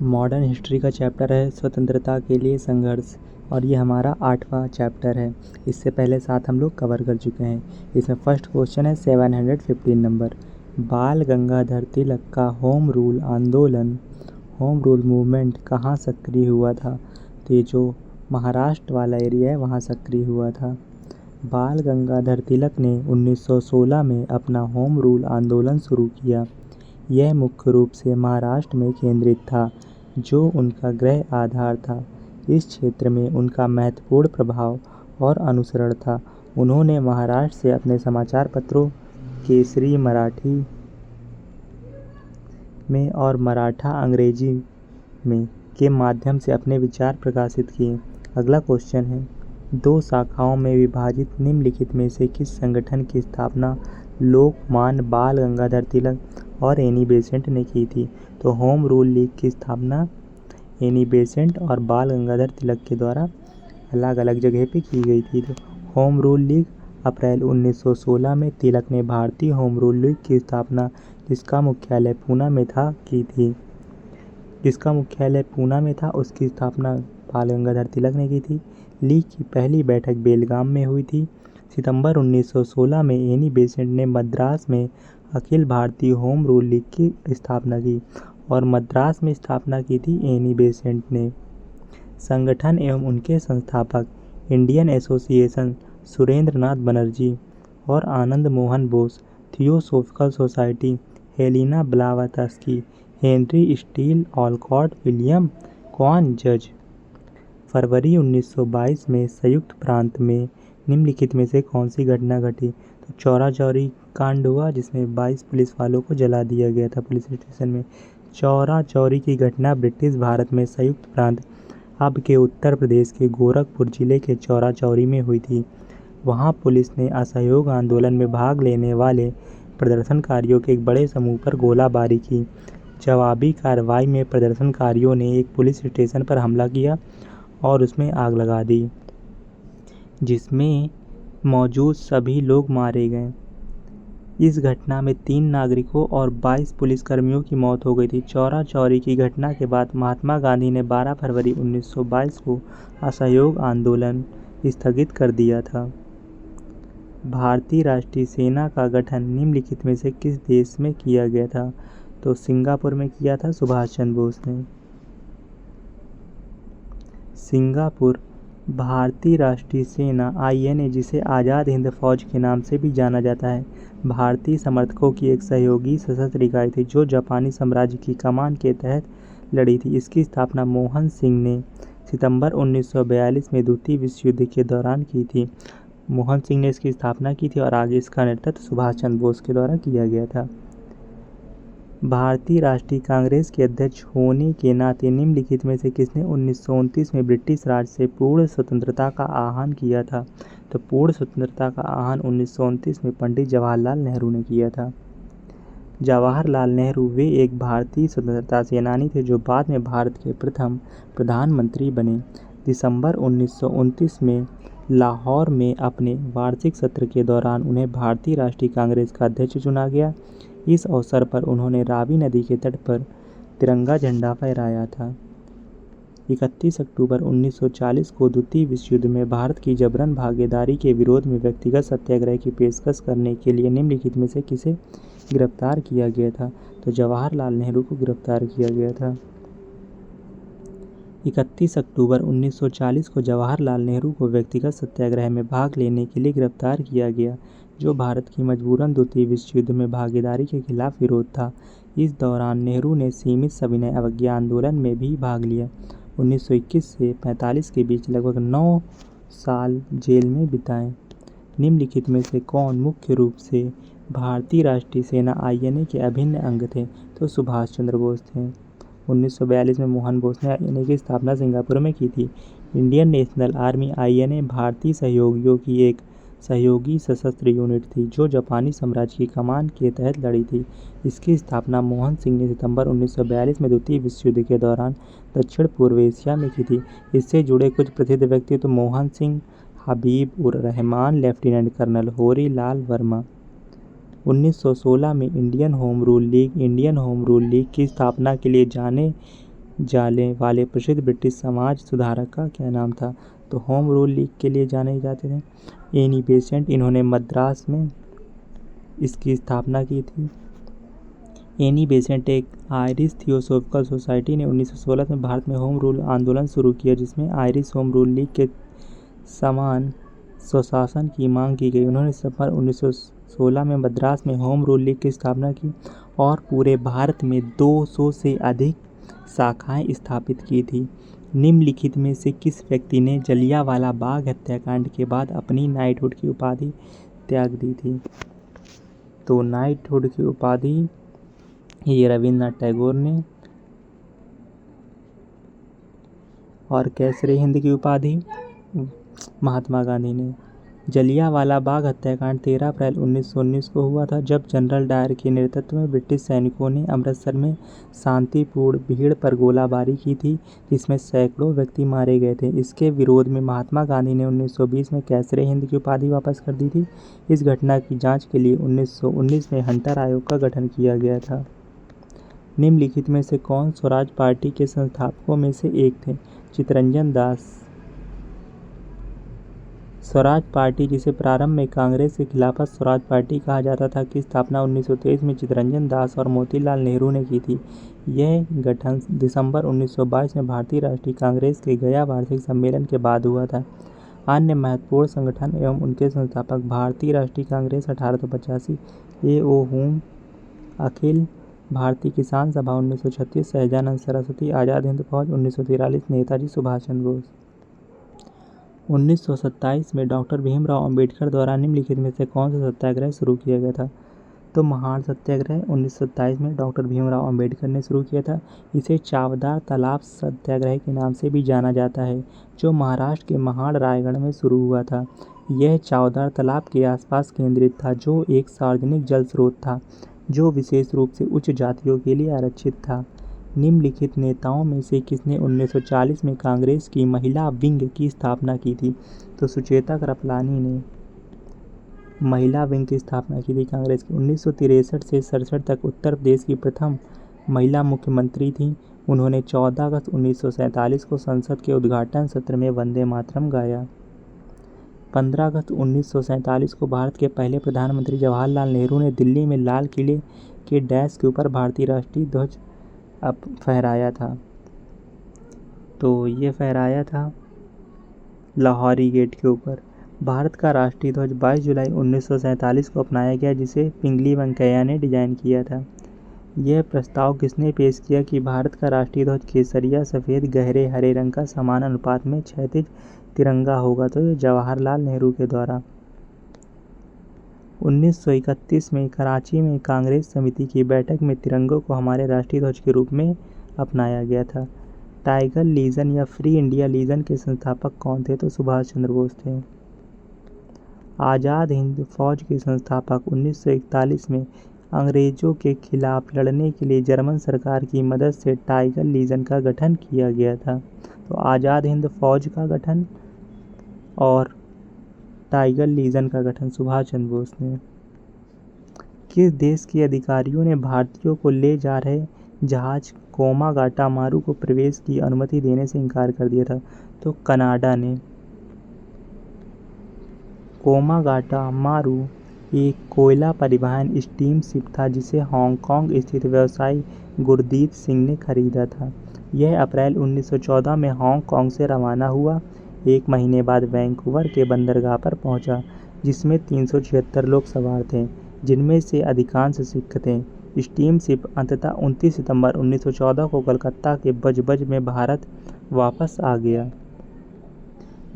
Modern history का chapter है स्वतंत्रता के लिए संघर्ष और ये हमारा 8वां चैप्टर है। इससे पहले 7 हम लोग कवर कर चुके हैं। इसमें फर्स्ट क्वेश्चन है 715 नंबर। बाल गंगाधर तिलक का होम रूल आंदोलन, होम रूल मूवमेंट कहाँ सक्रिय हुआ था? तो ये जो महाराष्ट्र वाला एरिया है वहाँ सक्रिय हुआ था। बाल गंगाधर तिलक ने 1916 में अपना होम रूल आंदोलन शुरू किया। यह मुख्य रूप से महाराष्ट्र में केंद्रित था, जो उनका गृह आधार था। इस क्षेत्र में उनका महत्वपूर्ण प्रभाव और अनुसरण था। उन्होंने महाराष्ट्र से अपने समाचार पत्रों केसरी मराठी में और मराठा अंग्रेजी में के माध्यम से अपने विचार प्रकाशित किए। अगला क्वेश्चन है, 2 शाखाओं में विभाजित निम्नलिखित में से किस संगठन की स्थापना लोकमान्य बाल गंगाधर तिलक और एनी बेसेंट ने की थी? तो होम रूल लीग की स्थापना एनी बेसेंट और बाल गंगाधर तिलक के द्वारा अलग अलग जगह पे की गई थी। तो होम रूल लीग अप्रैल 1916 में तिलक ने भारतीय होम रूल लीग की स्थापना जिसका मुख्यालय पूना में था की थी। उसकी स्थापना बाल गंगाधर तिलक ने की थी। लीग की पहली बैठक बेलगाम में हुई थी। सितंबर 1916 में एनी बेसेंट ने मद्रास में Akhil Bharatiya home rule league की स्थापना की और मद्रास में स्थापना की थी एनी बेसेंट ने। संगठन एवं उनके संस्थापक इंडियन एसोसिएशन सुरेंद्र नाथ बनर्जी और Anand Mohan Bose, theosophical society, Helena Blavatsky, Henry Steel Olcott, William Quan जज। फरवरी 1922 में संयुक्त प्रांत में निम्नलिखित में से कौन सी घटना घटी? तो चौरा चौरी कांड हुआ जिसमें 22 पुलिस वालों को जला दिया गया था पुलिस स्टेशन में। चौरा चौरी की घटना ब्रिटिश भारत में संयुक्त प्रांत अब के उत्तर प्रदेश के गोरखपुर जिले के चौरा चौरी में हुई थी। वहां पुलिस ने असहयोग आंदोलन में भाग लेने वाले प्रदर्शनकारियों के एक बड़े समूह पर गोलाबारी की। जवाबी कार्रवाई में प्रदर्शनकारियों ने एक पुलिस स्टेशन पर हमला किया और उसमें आग लगा दी, जिसमें मौजूद सभी लोग मारे गए। इस घटना में 3 नागरिकों और 22 पुलिसकर्मियों की मौत हो गई थी। चौरा चौरी की घटना के बाद महात्मा गांधी ने 12 फरवरी 1922 को असहयोग आंदोलन स्थगित कर दिया था। भारतीय राष्ट्रीय सेना का गठन निम्नलिखित में से किस देश में किया गया था? तो सिंगापुर में किया था सुभाष चंद्र बोस ने। सिंगापुर भारतीय राष्ट्रीय सेना आईएनए, जिसे आज़ाद हिंद फौज के नाम से भी जाना जाता है, भारतीय समर्थकों की एक सहयोगी सशस्त्र इकाई थी जो जापानी साम्राज्य की कमान के तहत लड़ी थी। इसकी स्थापना मोहन सिंह ने सितंबर 1942 में द्वितीय विश्व युद्ध के दौरान की थी। मोहन सिंह ने इसकी स्थापना की थी और आगे इसका नेतृत्व सुभाष चंद्र बोस के द्वारा किया गया था। भारतीय राष्ट्रीय कांग्रेस के अध्यक्ष होने के नाते निम्नलिखित में से किसने 1929 में ब्रिटिश राज से पूर्ण स्वतंत्रता का आह्वान किया था? तो पूर्ण स्वतंत्रता का आह्वान 1929 में पंडित जवाहरलाल नेहरू ने किया था। जवाहरलाल नेहरू वे एक भारतीय स्वतंत्रता सेनानी थे जो बाद में भारत के प्रथम प्रधानमंत्री बने। दिसंबर 1929 में लाहौर में अपने वार्षिक सत्र के दौरान उन्हें भारतीय राष्ट्रीय कांग्रेस का अध्यक्ष चुना गया। इस अवसर पर उन्होंने रावी नदी के तट पर तिरंगा झंडा फहराया था। 31 अक्टूबर 1940 को द्वितीय विश्व युद्ध में भारत की जबरन भागीदारी के विरोध में व्यक्तिगत सत्याग्रह की पेशकश करने के लिए निम्नलिखित में से किसे गिरफ्तार किया गया था? तो जवाहरलाल नेहरू को गिरफ्तार किया गया था। 31 अक्टूबर 1940 को जवाहरलाल नेहरू को व्यक्तिगत सत्याग्रह में भाग लेने के लिए गिरफ्तार किया गया, जो भारत की मजबूरन द्वितीय विश्व युद्ध में भागीदारी के खिलाफ विरोध था। इस दौरान नेहरू ने सीमित सविनय अवज्ञा आंदोलन में भी भाग लिया। 1921 से 45 के बीच लगभग 9 साल जेल में बिताए। निम्नलिखित में से कौन मुख्य रूप से भारतीय राष्ट्रीय सेना आईएनए के अभिन्न अंग थे? तो सुभाष चंद्र बोस थे। 1942 में मोहन बोस ने आईएनए की स्थापना सिंगापुर में की थी। इंडियन नेशनल आर्मी आईएनए भारतीय सहयोगियों की एक सहयोगी सशस्त्र यूनिट थी जो जापानी साम्राज्य की कमान के तहत लड़ी थी। इसकी स्थापना मोहन सिंह ने सितंबर 1942 में द्वितीय विश्व युद्ध के दौरान दक्षिण पूर्व एशिया में की थी। इससे जुड़े कुछ प्रसिद्ध व्यक्तित्व मोहन सिंह, हबीब उर रहमान, लेफ्टिनेंट कर्नल होरी लाल वर्मा। 1916 में इंडियन होम रूल लीग की स्थापना के लिए जाने जाने वाले प्रसिद्ध ब्रिटिश समाज सुधारक का क्या नाम था? तो होम रूल लीग के लिए जाने जाते थे एनी बेसेंट। इन्होंने मद्रास में इसकी स्थापना की थी। एनी बेसेंट एक आयरिश थियोसॉफिकल सोसाइटी ने 1916 में भारत में होम रूल आंदोलन शुरू किया, जिसमें आयरिश होम रूल लीग के समान स्वशासन की मांग की गई। उन्होंने सितंबर 1916 में मद्रास में होम रूल लीग की स्थापना की और पूरे भारत में 200 से अधिक शाखाएं स्थापित की थी। निम्नलिखित में से किस व्यक्ति ने जलियांवाला बाग हत्याकांड के बाद अपनी नाइटहुड की उपाधि त्याग दी थी? तो नाइटहुड की उपाधि ये रविन्द्रनाथ टैगोर ने, और कैसरे हिंद की उपाधि महात्मा गांधी ने। जलियांवाला बाग हत्याकांड 13 अप्रैल 1919 को हुआ था, जब जनरल डायर के नेतृत्व में ब्रिटिश सैनिकों ने अमृतसर में शांतिपूर्ण भीड़ पर गोलाबारी की थी, जिसमें सैकड़ों व्यक्ति मारे गए थे। इसके विरोध में महात्मा गांधी ने 1920 में कैसरे हिंद की उपाधि वापस कर दी थी। इस घटना की जांच के लिए 1919 में हंटर आयोग का गठन किया गया था। निम्नलिखित में से कौन स्वराज पार्टी के संस्थापकों में से एक थे? चित्तरंजन दास। स्वराज पार्टी, जिसे प्रारंभ में कांग्रेस के खिलाफ स्वराज पार्टी कहा जाता था, की स्थापना 1923 में चित्तरंजन दास और मोतीलाल नेहरू ने की थी। यह गठन दिसंबर 1922 में भारतीय राष्ट्रीय कांग्रेस के गया वार्षिक सम्मेलन के बाद हुआ था। अन्य महत्वपूर्ण संगठन एवं उनके संस्थापक: भारतीय राष्ट्रीय कांग्रेस 1885, AO अखिल भारतीय किसान सभा 1936, सहजानंद सरस्वती, आज़ाद हिंद फौज 1943, नेताजी सुभाष चंद्र बोस। 1927 में डॉक्टर भीमराव अंबेडकर द्वारा निम्नलिखित में से कौन सा सत्याग्रह शुरू किया गया था? तो महान सत्याग्रह 1927 में डॉक्टर भीमराव अंबेडकर ने शुरू किया था। इसे चावदार तालाब सत्याग्रह के नाम से भी जाना जाता है, जो महाराष्ट्र के महाड रायगढ़ में शुरू हुआ था। यह चावदार तालाब के आसपास केंद्रित था, जो एक सार्वजनिक जल स्रोत था, जो विशेष रूप से उच्च जातियों के लिए आरक्षित था। निम्नलिखित नेताओं में से किसने 1940 में कांग्रेस की महिला विंग की स्थापना की थी? तो सुचेता कृपलानी ने महिला विंग की स्थापना की थी कांग्रेस की। 1963 से 67 तक उत्तर प्रदेश की प्रथम महिला मुख्यमंत्री थीं। उन्होंने 14 अगस्त 1947 को संसद के उद्घाटन सत्र में वंदे मातरम गाया। 15 अगस्त 1947 को भारत के पहले प्रधानमंत्री जवाहरलाल नेहरू ने दिल्ली में लाल किले के डैश के ऊपर भारतीय राष्ट्रीय ध्वज फहराया था। तो ये फहराया था लाहौरी गेट के ऊपर। भारत का राष्ट्रीय ध्वज 22 जुलाई 1947 को अपनाया गया, जिसे पिंगली वेंकैया ने डिजाइन किया था। यह प्रस्ताव किसने पेश किया कि भारत का राष्ट्रीय ध्वज केसरिया सफ़ेद गहरे हरे रंग का समान अनुपात में क्षैतिज तिरंगा होगा? तो ये जवाहरलाल नेहरू के द्वारा। 1931 में कराची में कांग्रेस समिति की बैठक में तिरंगों को हमारे राष्ट्रीय ध्वज के रूप में अपनाया गया था। टाइगर लीजन या फ्री इंडिया लीजन के संस्थापक कौन थे? तो सुभाष चंद्र बोस थे। आज़ाद हिंद फौज के संस्थापक 1941 में अंग्रेजों के खिलाफ लड़ने के लिए जर्मन सरकार की मदद से टाइगर लीजन का गठन किया गया था। तो आज़ाद हिंद फौज का गठन और टाइगर लीजन का गठन सुभाष चंद्र बोस ने। किस देश के अधिकारियों ने भारतीयों को ले जा रहे जहाज कोमागाटामारू को प्रवेश की अनुमति देने से इनकार कर दिया था? तो कनाडा ने। कोमागाटामारू एक कोयला परिवहन स्टीम शिप था, जिसे हांगकांग स्थित व्यवसायी गुरदीप सिंह ने खरीदा था। यह अप्रैल 1914 में हांगकांग से रवाना हुआ। एक महीने बाद वैंकूवर के बंदरगाह पर पहुंचा, जिसमें 376 लोग सवार थे, जिनमें से अधिकांश सिख थे। स्टीम शिप अंततः 29 सितंबर 1914 को कलकत्ता के बजबज में भारत वापस आ गया।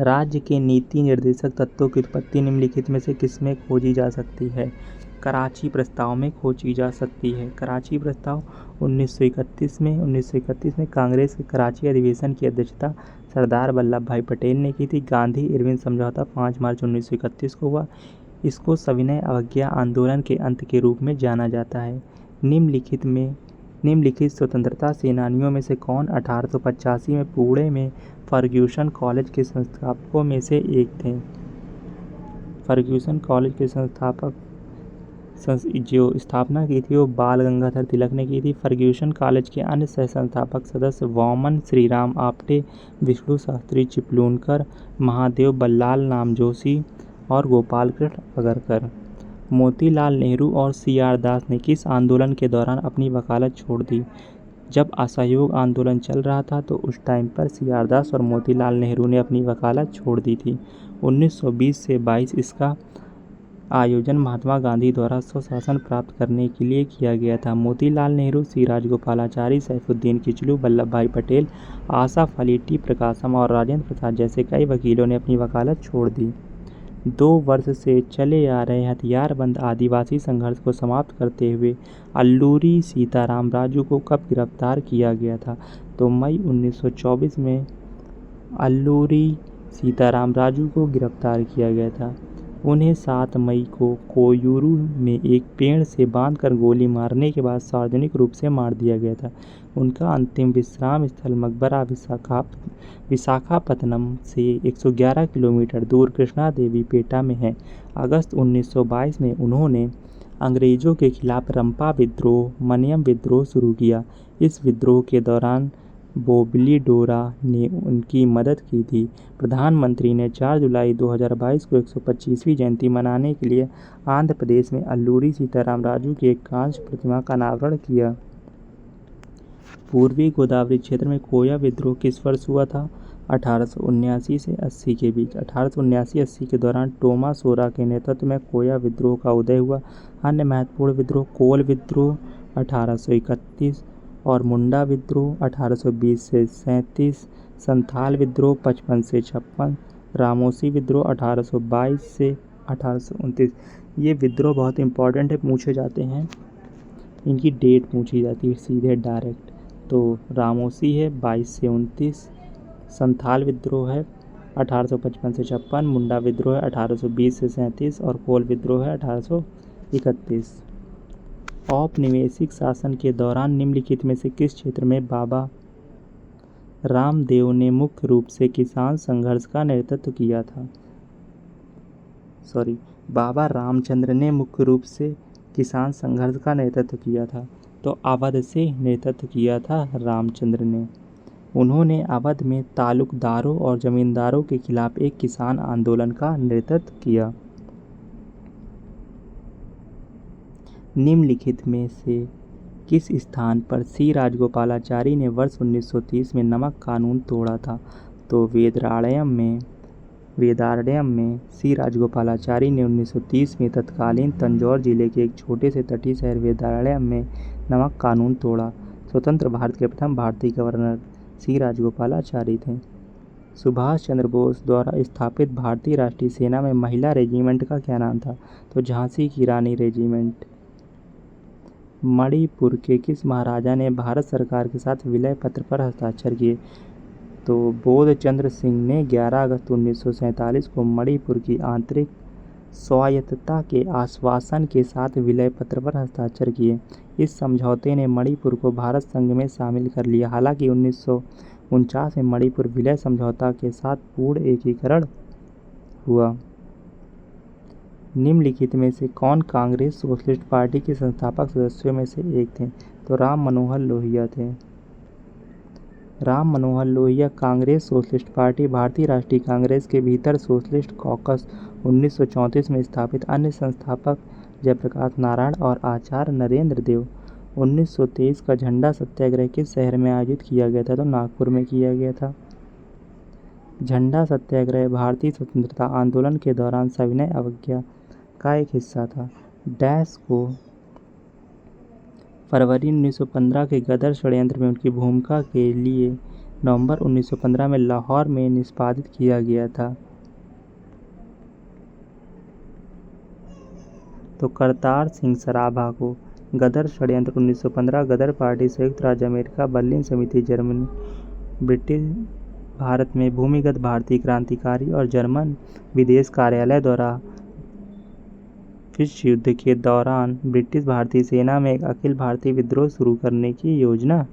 राज्य के नीति निर्देशक तत्वों की उत्पत्ति निम्नलिखित में से किसमें खोजी जा सकती है? कराची प्रस्ताव में खोजी जा सकती है। कराची प्रस्ताव 1931 में कांग्रेस के कराची अधिवेशन की अध्यक्षता सरदार वल्लभ भाई पटेल ने की थी। गांधी इरविन समझौता 5 मार्च 1931 को हुआ। इसको सविनय अवज्ञा आंदोलन के अंत के रूप में जाना जाता है। निम्नलिखित स्वतंत्रता सेनानियों में से कौन 1885 में पुणे में फर्ग्यूसन कॉलेज के संस्थापकों में से एक थे? फर्ग्यूसन कॉलेज के संस्थापक जो स्थापना की थी वो बाल गंगाधर तिलक ने की थी। फर्ग्यूसन कॉलेज के अन्य सह संस्थापक सदस्य वामन श्रीराम आप्टे, विष्णु शास्त्री चिपलूनकर, महादेव बल्लाल नामजोशी और गोपाल कृष्ण अगरकर। मोतीलाल नेहरू और CR दास ने किस आंदोलन के दौरान अपनी वकालत छोड़ दी? जब असहयोग आंदोलन चल रहा था तो उस टाइम पर CR दास और मोतीलाल नेहरू ने अपनी वकालत छोड़ दी थी। 1920 से 22 इसका आयोजन महात्मा गांधी द्वारा स्वशासन प्राप्त करने के लिए किया गया था। मोतीलाल नेहरू, सी राजगोपालाचारी, सैफुद्दीन किचलू, वल्लभ भाई पटेल, आसफ अली, टी प्रकाशम और राजेंद्र प्रसाद जैसे कई वकीलों ने अपनी वकालत छोड़ दी। 2 वर्ष से चले आ रहे हथियारबंद आदिवासी संघर्ष को समाप्त करते हुए अल्लूरी सीताराम राजू को कब गिरफ्तार किया गया था? तो मई 1924 में अल्लूरी सीताराम राजू को गिरफ्तार किया गया था। उन्हें 7 मई को कोयूरू में एक पेड़ से बांधकर गोली मारने के बाद सार्वजनिक रूप से मार दिया गया था। उनका अंतिम विश्राम स्थल मकबरा विशाखापत्तनम से 111 किलोमीटर दूर कृष्णा देवी पेटा में है। अगस्त 1922 में उन्होंने अंग्रेजों के खिलाफ रंपा विद्रोह, मनियम विद्रोह शुरू किया। इस विद्रोह के दौरान बोबली डोरा ने उनकी मदद की थी। प्रधानमंत्री ने 4 जुलाई 2022 को 125वीं जयंती मनाने के लिए आंध्र प्रदेश में अल्लूरी सीताराम राजू की एक कांस्य प्रतिमा का अनावरण किया। पूर्वी गोदावरी क्षेत्र में कोया विद्रोह किस वर्ष हुआ था? 1879 से 80 के बीच। 1879-80 के दौरान टोमा सोरा के नेतृत्व में कोया विद्रोह का उदय हुआ। अन्य महत्वपूर्ण विद्रोह कोल विद्रोह 1831 और मुंडा विद्रोह 1820 से 37, संथाल विद्रोह 55 से 56, रामोसी विद्रोह 1822 से 1829। ये विद्रोह बहुत इंपॉर्टेंट है, पूछे जाते हैं, इनकी डेट पूछी जाती है सीधे डायरेक्ट। तो रामोसी है 22 से 29, संथाल विद्रोह है 1855 से 56, मुंडा विद्रोह है 1820 से 37 और कोल विद्रोह है 1831। औपनिवेशिक शासन के दौरान निम्नलिखित में से किस क्षेत्र में बाबा रामदेव ने मुख्य रूप से किसान संघर्ष का नेतृत्व किया था? बाबा रामचंद्र ने मुख्य रूप से किसान संघर्ष का नेतृत्व किया था। तो अवध से नेतृत्व किया था रामचंद्र ने। उन्होंने अवध में तालुकदारों और जमींदारों के खिलाफ एक किसान आंदोलन का नेतृत्व किया। निम्नलिखित में से किस स्थान पर सी राजगोपालाचारी ने वर्ष 1930 में नमक कानून तोड़ा था? तो वेदारण्यम में सी राजगोपालाचारी ने 1930 में तत्कालीन तंजौर जिले के एक छोटे से तटीय शहर वेदारण्यम में नमक कानून तोड़ा। स्वतंत्र भारत के प्रथम भारतीय गवर्नर सी राजगोपालाचारी थे। सुभाष चंद्र बोस द्वारा स्थापित भारतीय राष्ट्रीय सेना में महिला रेजिमेंट का क्या नाम था? तो झांसी की रानी रेजिमेंट। मणिपुर के किस महाराजा ने भारत सरकार के साथ विलय पत्र पर हस्ताक्षर किए? तो बोधचंद्र सिंह ने 11 अगस्त 1947 को मणिपुर की आंतरिक स्वायत्तता के आश्वासन के साथ विलय पत्र पर हस्ताक्षर किए। इस समझौते ने मणिपुर को भारत संघ में शामिल कर लिया। हालांकि 1949 में मणिपुर विलय समझौता के साथ पूर्ण एकीकरण हुआ। निम्नलिखित में से कौन कांग्रेस सोशलिस्ट पार्टी के संस्थापक सदस्यों में से एक थे? तो राम मनोहर लोहिया थे। राम मनोहर लोहिया कांग्रेस सोशलिस्ट पार्टी, भारतीय राष्ट्रीय कांग्रेस के भीतर सोशलिस्ट कॉकस 1934 में स्थापित। अन्य संस्थापक जयप्रकाश नारायण और आचार्य नरेंद्र देव। 1923 का झंडा सत्याग्रह किस शहर में आयोजित किया गया था? तो नागपुर में किया गया था। झंडा सत्याग्रह भारतीय स्वतंत्रता आंदोलन के दौरान सविनय अवज्ञा का एक हिस्सा था। डैश को फरवरी 1915 के गदर षड्यंत्र में उनकी भूमिका के लिए नवंबर 1915 में लाहौर में निष्पादित किया गया था। तो करतार सिंह सराभा को गदर षड्यंत्र 1915, गदर पार्टी, संयुक्त राज्य अमेरिका, बर्लिन समिति, जर्मनी, ब्रिटिश भारत में भूमिगत भारतीय क्रांतिकारी और जर्मन विदेश कार्यालय द्वारा विश्व युद्ध के दौरान ब्रिटिश भारतीय सेना में एक अखिल भारतीय विद्रोह शुरू करने की योजना